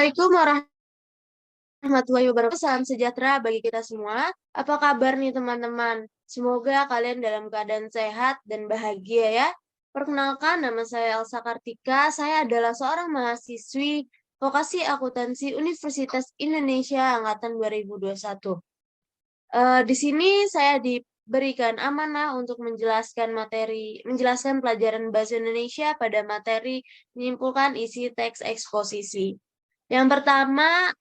Assalamualaikum warahmatullahi wabarakatuh. Salam sejahtera bagi kita semua. Apa kabar nih teman-teman? Semoga kalian dalam keadaan sehat dan bahagia ya. Perkenalkan, nama saya Elsa Kartika. Saya adalah seorang mahasiswi Vokasi Akuntansi Universitas Indonesia Angkatan 2021. Di sini saya diberikan amanah untuk menjelaskan pelajaran Bahasa Indonesia pada materi menyimpulkan isi teks eksposisi. Yang pertama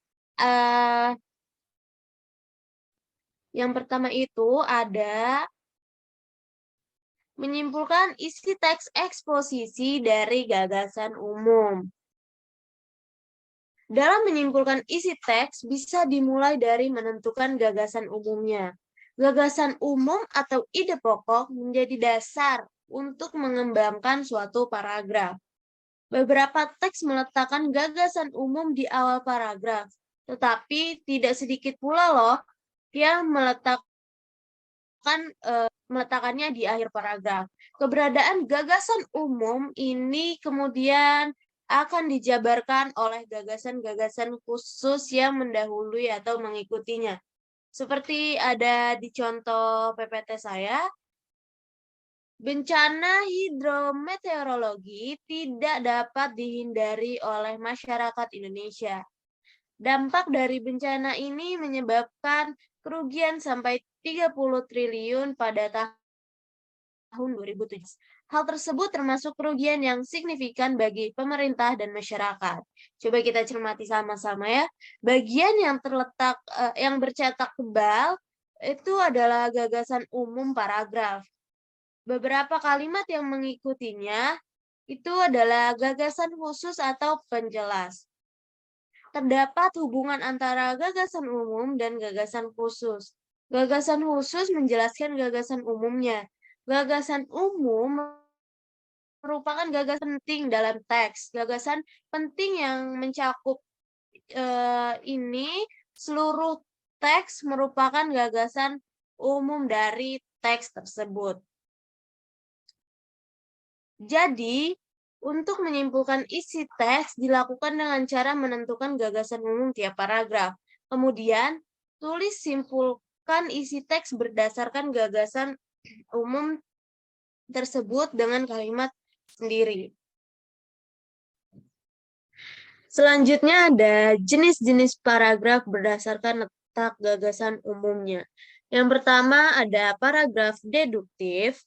itu ada menyimpulkan isi teks eksposisi dari gagasan umum. Dalam menyimpulkan isi teks bisa dimulai dari menentukan gagasan umumnya. Gagasan umum atau ide pokok menjadi dasar untuk mengembangkan suatu paragraf. Beberapa teks meletakkan gagasan umum di awal paragraf, tetapi tidak sedikit pula loh yang meletakkannya di akhir paragraf. Keberadaan gagasan umum ini kemudian akan dijabarkan oleh gagasan-gagasan khusus yang mendahului atau mengikutinya. Seperti ada di contoh PPT saya, bencana hidrometeorologi tidak dapat dihindari oleh masyarakat Indonesia. Dampak dari bencana ini menyebabkan kerugian sampai 30 triliun pada tahun 2017. Hal tersebut termasuk kerugian yang signifikan bagi pemerintah dan masyarakat. Coba kita cermati sama-sama ya. Bagian yang yang bercetak tebal itu adalah gagasan umum paragraf. Beberapa kalimat yang mengikutinya itu adalah gagasan khusus atau penjelas. Terdapat hubungan antara gagasan umum dan gagasan khusus. Gagasan khusus menjelaskan gagasan umumnya. Gagasan umum merupakan gagasan penting dalam teks. Gagasan penting yang mencakup ini seluruh teks merupakan gagasan umum dari teks tersebut. Jadi, untuk menyimpulkan isi teks dilakukan dengan cara menentukan gagasan umum tiap paragraf. Kemudian, tulis simpulkan isi teks berdasarkan gagasan umum tersebut dengan kalimat sendiri. Selanjutnya ada jenis-jenis paragraf berdasarkan letak gagasan umumnya. Yang pertama ada paragraf deduktif.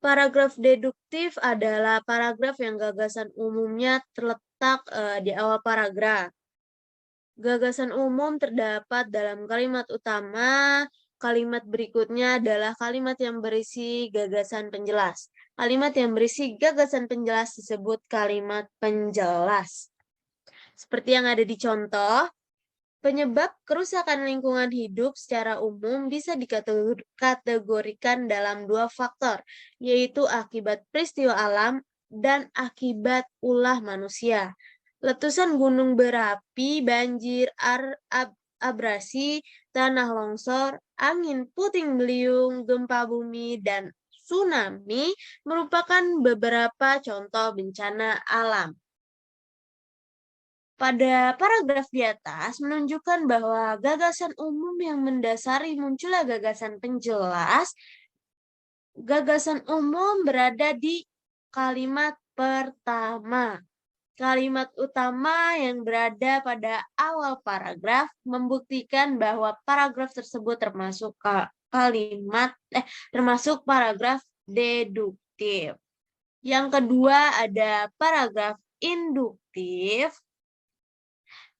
Paragraf deduktif adalah paragraf yang gagasan umumnya terletak di awal paragraf. Gagasan umum terdapat dalam kalimat utama. Kalimat berikutnya adalah kalimat yang berisi gagasan penjelas. Kalimat yang berisi gagasan penjelas disebut kalimat penjelas. Seperti yang ada di contoh, penyebab kerusakan lingkungan hidup secara umum bisa dikategorikan dalam dua faktor, yaitu akibat peristiwa alam dan akibat ulah manusia. Letusan gunung berapi, banjir, abrasi, tanah longsor, angin puting beliung, gempa bumi, dan tsunami merupakan beberapa contoh bencana alam. Pada paragraf di atas menunjukkan bahwa gagasan umum yang mendasari munculnya gagasan penjelas, gagasan umum berada di kalimat pertama. Kalimat utama yang berada pada awal paragraf membuktikan bahwa paragraf tersebut termasuk paragraf deduktif. Yang kedua ada paragraf induktif.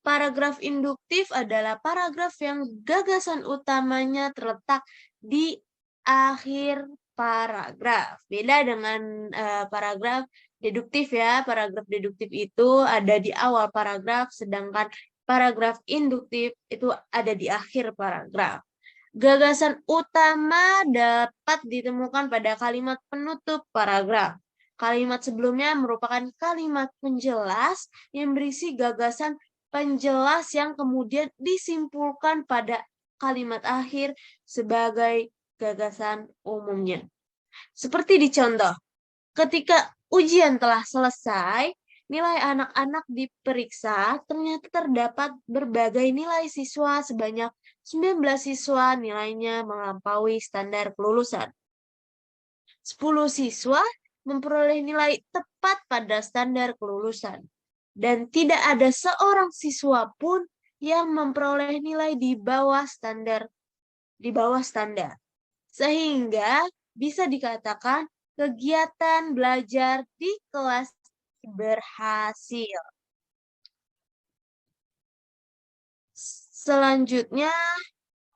Paragraf induktif adalah paragraf yang gagasan utamanya terletak di akhir paragraf. Beda dengan paragraf deduktif ya. Paragraf deduktif itu ada di awal paragraf, sedangkan paragraf induktif itu ada di akhir paragraf. Gagasan utama dapat ditemukan pada kalimat penutup paragraf. Kalimat sebelumnya merupakan kalimat penjelas yang berisi gagasan penjelas yang kemudian disimpulkan pada kalimat akhir sebagai gagasan umumnya. Seperti di contoh, ketika ujian telah selesai, nilai anak-anak diperiksa, ternyata terdapat berbagai nilai siswa sebanyak 19 siswa nilainya melampaui standar kelulusan. 10 siswa memperoleh nilai tepat pada standar kelulusan. Dan tidak ada seorang siswa pun yang memperoleh nilai di bawah standar. Sehingga bisa dikatakan kegiatan belajar di kelas berhasil. Selanjutnya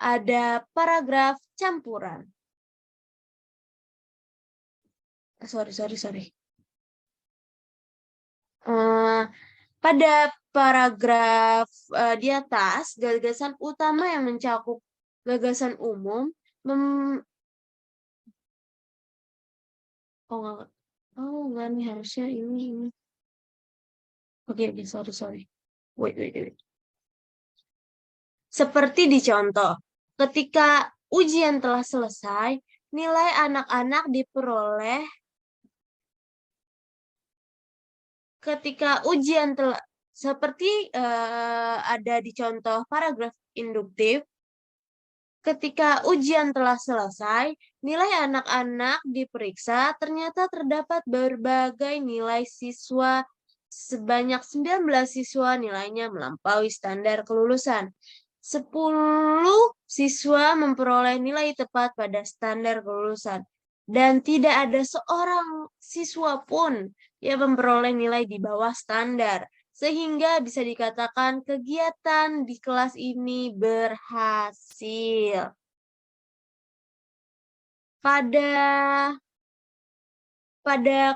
ada paragraf campuran. Sorry. Pada paragraf di atas, gagasan utama yang mencakup gagasan umum enggak nih, harusnya ini. Oke, sorry. Wait. Seperti dicontoh, ketika ujian telah selesai, nilai anak-anak diperoleh ketika ujian telah seperti ada di contoh paragraf induktif. Ketika ujian telah selesai, nilai anak-anak diperiksa, ternyata terdapat berbagai nilai siswa sebanyak 19 siswa nilainya melampaui standar kelulusan. 10 siswa memperoleh nilai tepat pada standar kelulusan. Dan tidak ada seorang siswa pun yang memperoleh nilai di bawah standar. Sehingga bisa dikatakan kegiatan di kelas ini berhasil. Pada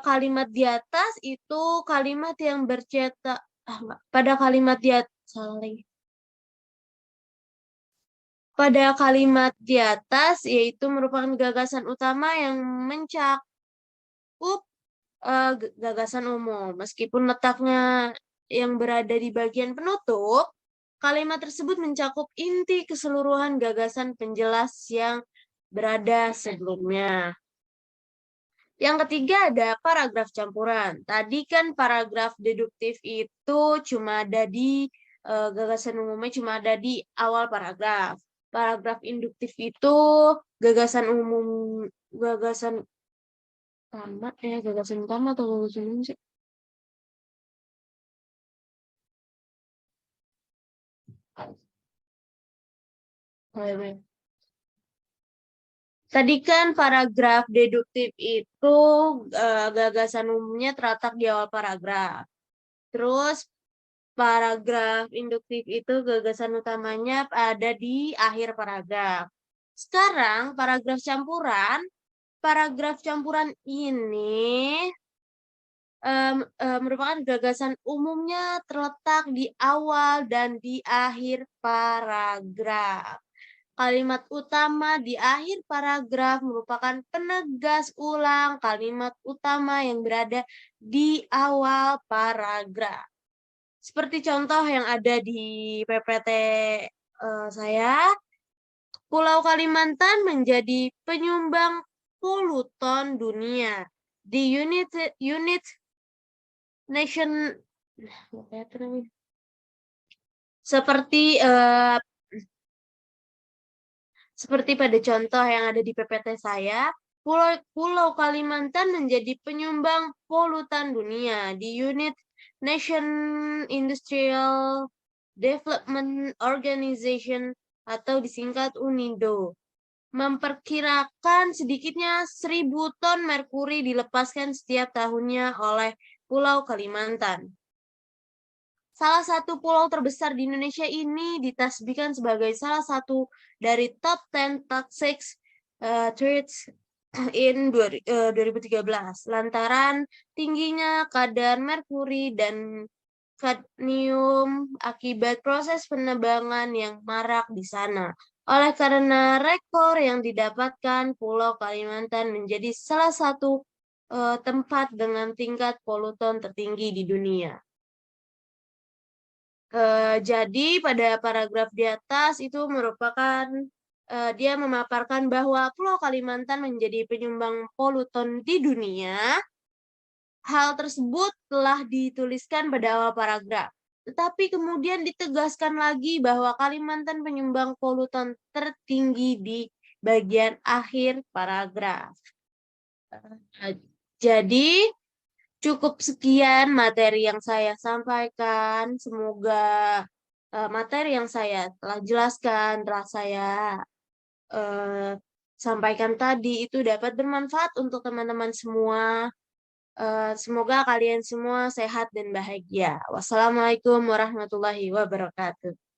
kalimat di atas itu kalimat yang bercetak pada kalimat di atas yaitu merupakan gagasan utama yang mencakup gagasan umum. Meskipun letaknya yang berada di bagian penutup, kalimat tersebut mencakup inti keseluruhan gagasan penjelas yang berada sebelumnya. Yang ketiga ada paragraf campuran. Tadi kan paragraf deduktif itu cuma ada di gagasan umumnya cuma ada di awal paragraf. Paragraf induktif itu gagasan utama atau gagasan umum sih? Tadi kan paragraf deduktif itu gagasan umumnya terletak di awal paragraf. Terus paragraf induktif itu gagasan utamanya ada di akhir paragraf. Sekarang paragraf campuran ini merupakan gagasan umumnya terletak di awal dan di akhir paragraf. Kalimat utama di akhir paragraf merupakan penegas ulang kalimat utama yang berada di awal paragraf. Seperti contoh yang ada di PPT saya, Pulau Kalimantan menjadi penyumbang polutan dunia di unit nation seperti pada contoh yang ada di PPT saya, Pulau Kalimantan menjadi penyumbang polutan dunia di unit Nation Industrial Development Organization atau disingkat UNIDO. Memperkirakan sedikitnya 1.000 ton merkuri dilepaskan setiap tahunnya oleh Pulau Kalimantan. Salah satu pulau terbesar di Indonesia ini ditasbihkan sebagai salah satu dari top 10 toxic threats in 2013 lantaran tingginya kadar merkuri dan kadmium akibat proses penebangan yang marak di sana. Oleh karena rekor yang didapatkan, Pulau Kalimantan menjadi salah satu tempat dengan tingkat polutan tertinggi di dunia. Jadi pada paragraf di atas itu merupakan dia memaparkan bahwa Pulau Kalimantan menjadi penyumbang polutan di dunia Hal tersebut telah dituliskan pada awal paragraf, tetapi kemudian ditegaskan lagi bahwa Kalimantan penyumbang polutan tertinggi di bagian akhir paragraf. Jadi, cukup sekian materi yang saya sampaikan. Semoga materi yang saya telah jelaskan, telah saya sampaikan tadi itu dapat bermanfaat untuk teman-teman semua. Semoga kalian semua sehat dan bahagia. Wassalamualaikum warahmatullahi wabarakatuh.